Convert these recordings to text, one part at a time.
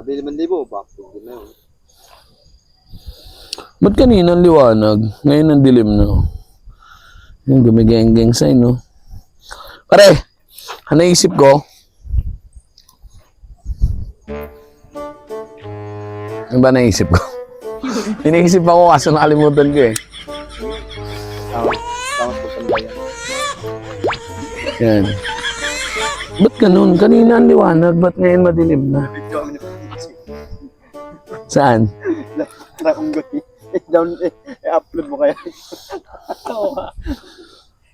Sabi 5,000, bakit na yun? Ba't kanina ang liwanag? Ngayon ang dilim na. Yung gumigeng-geng sign, no? Pare, naisip ko. Ano ba naisip ko? Iniisip ako kaso nakalimutan ko eh. Tama po pandayan. Yan. Ba't ganun? Kanina ang liwanag, ba't ngayon madilim na? Video kami ni Francis. Saan? Tara kong gawin. Down, i-upload mo kaya.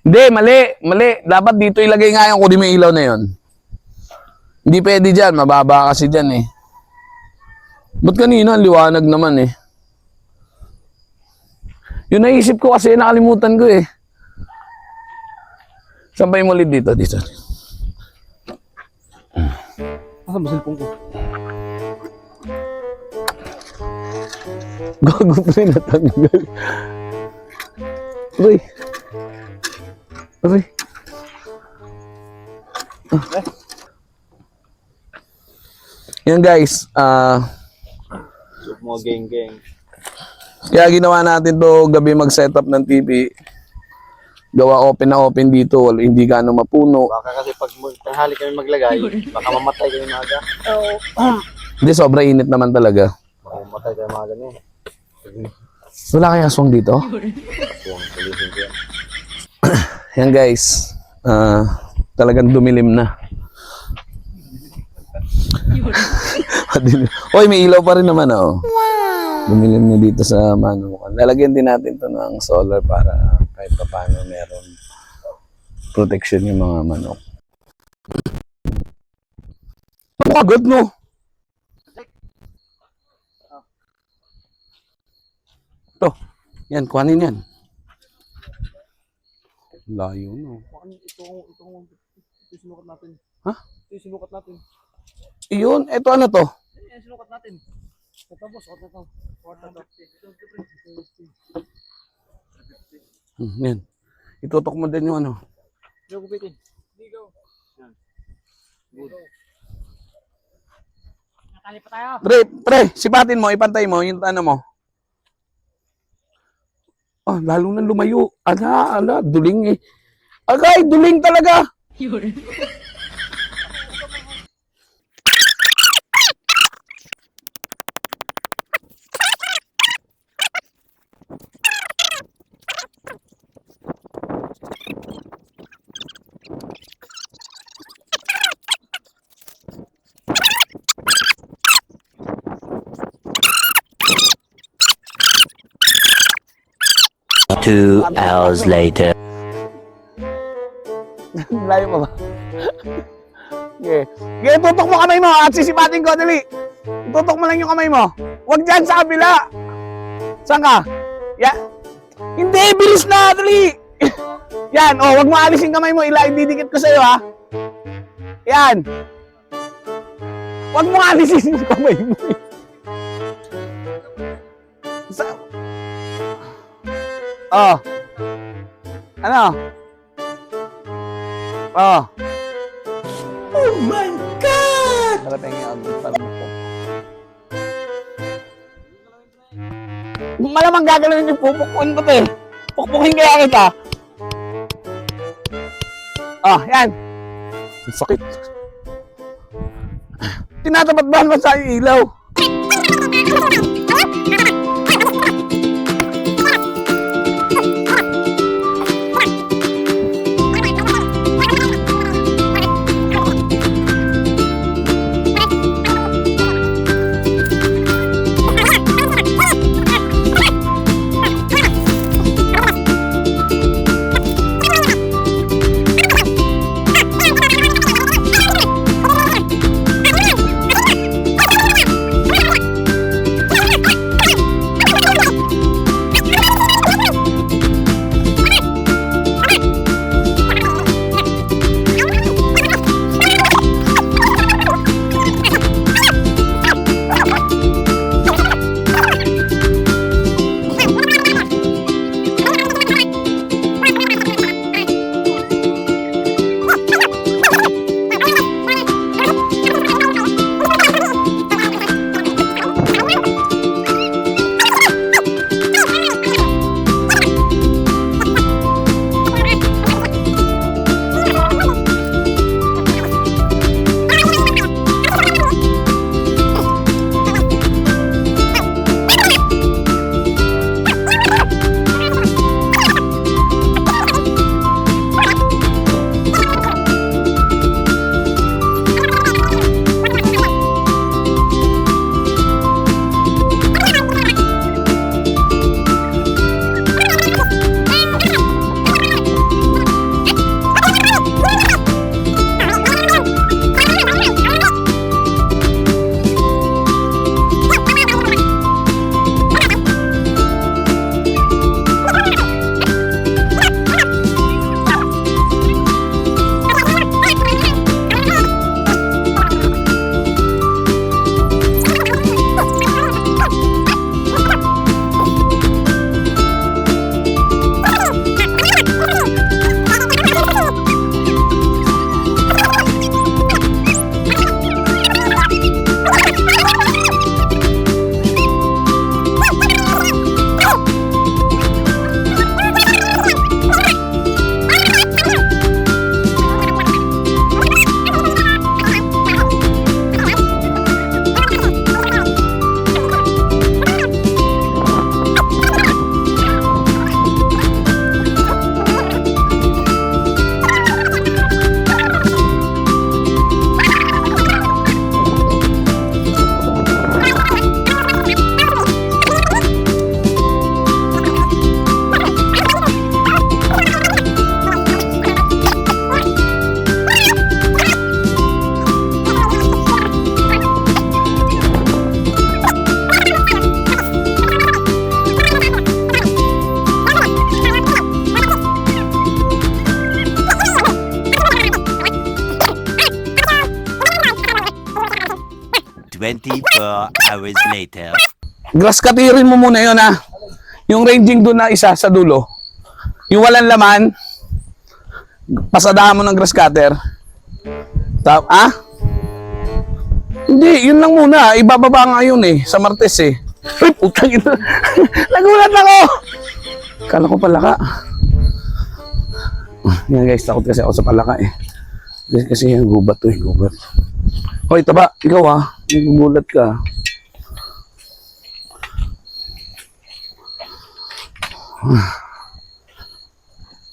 Hindi, mali. Dapat dito ilagay nga yung kung di may ilaw na yon. Hindi pwede dyan, mababa kasi dyan eh. Ba't kanina ang liwanag naman eh? Yung naisip ko kasi nakalimutan ko eh. Sampay mo ulit dito. Asa ba cellphone ko? Gago pa rin natanggal. Aray. Yan guys, Mga geng-geng. kaya ginawa natin to gabi mag-setup ng TV. Gawa open na open dito, hindi gaano mapuno. Baka kasi pag tanghali kami maglagay, baka mamatay kayo maaga. Hindi, sobra init naman talaga. Baka mamatay kayo maaga niya. Wala kaya aswang dito? Aswang, tulisin ko yan. Yan guys, talagang dumilim na. Hoy, may ilaw pa rin naman oh. Dumilim na dito sa manukan. Lalagyan din natin to ng solar para kahit pa paano meron protection yung mga manok. Pagod no? Ito, yan, kuhanin yan. Layo no. Ito sinukat natin. Ha? Ito sinukat natin. Iyon, ito ano to? Ito sinukat natin. Ito boss, ito. Yan. Itutok mo din yung ano. Hindi ko bitin. Ligaw. Yan. Good. Nakali pa tayo. Pre, sipatin mo, ipantay mo yung ano mo. Ah, lalo na lumayo. Ala, duling eh. Agay, duling talaga. Two hours later. Layo pa ba? Okay. Okay, tutok mo kamay mo at sisipatin ko, dali. Tutok mo lang yung kamay mo. Huwag dyan sa kabila. Saan ka? Yan. Hindi, bilis na, dali. Yan, oh, huwag mo alisin kamay mo. Ididikit ko sa'yo, ha. Yan. Huwag mo alisin yung kamay mo. Oh. Ano? Oh. Oh my God! Parang yung parang po. Malamang gagalawin yung pupukpukin ko to eh. Pukpukin kaya kita. Oh, yan. Ang sakit. Tinatapat ba naman sa ilaw? 24 hours later. Grass cutterin mo muna yun, ha? Yung ranging doon na isa sa dulo. Yung walang laman, pasadahan mo ng grass cutter. Hindi, yun lang muna. Ibababa nga yun eh, sa Martes eh. Uy, putang ina. Nagulat ako! Kala ko palaka. Yan guys, takot kasi ako sa palaka eh. Kasi yung gubat to eh, gubat. Hoy, taba, ikaw nagugulat ka.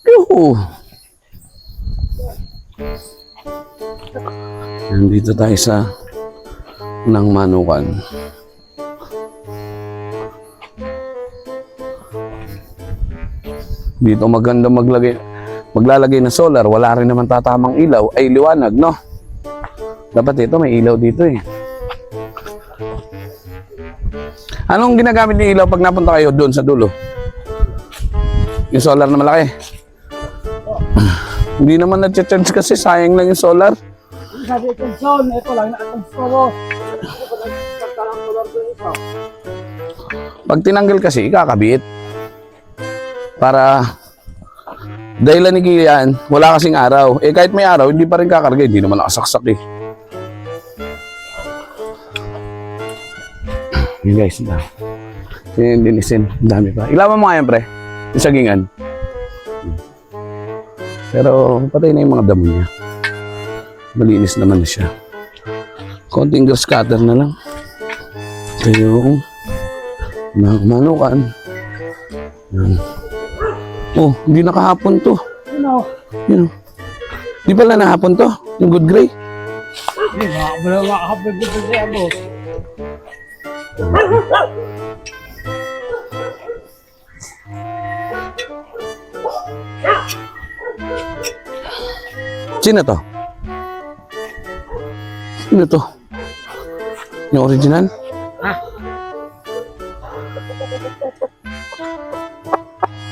Yuhu! Nandito tayo sa ng Manukan. Dito maganda maglalagay ng solar, wala rin naman tatamang ilaw, ay liwanag, no? Dapat ito may ilaw dito eh. Anong ginagamit ng ilaw pag napunta kayo doon sa dulo? Yung solar na malaki. Hindi naman na-charge kasi sayang lang yung solar. Sabi ko, John, ito lang na-install. Pag tinanggal kasi, ikakabit. Para dahilan ni Kilian, wala kasing araw. Eh kahit may araw, hindi pa rin kakarga. Hindi naman nakasaksak eh. Yun guys, yung linisin. Dami pa. Ilawan mo nga yan, pre. Yung sagingan. Pero patay na yung mga damo niya. Malinis naman na siya. Konting grass cutter na lang. Ito yung Manukan. Yan. Oh, hindi nakahapon to. Yun. Di pala nahapon to. Yung good gray. Hindi, makakapag dito siya, boss. Sino to? Sino to? Yung original?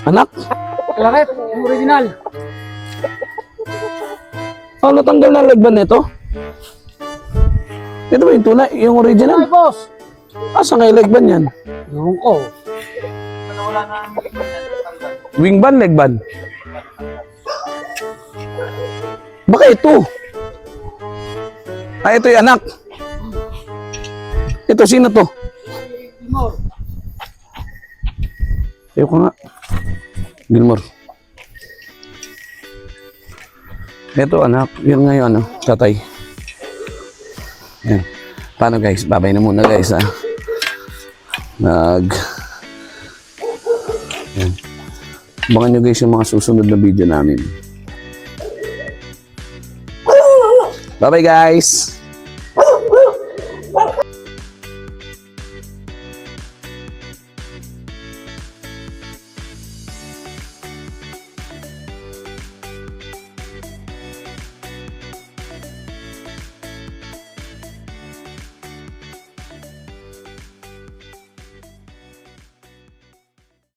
Anak? Bakit? Yung original. Oh, natanggal na lagban nito? Ito ba yung tunay? Yung Ay, original? boss. Asa nga yung lagban yan? Yung ko. Wingban, legban? Baka ito. Ito yung anak. Ito, sino to? Timor. Ayoko nga. Gilmore. Ito anak, yun ngayon tatay. Yan. Paano guys? Babay na muna guys ha. Yan. Abangan nyo guys yung mga susunod na video namin. Bye bye guys!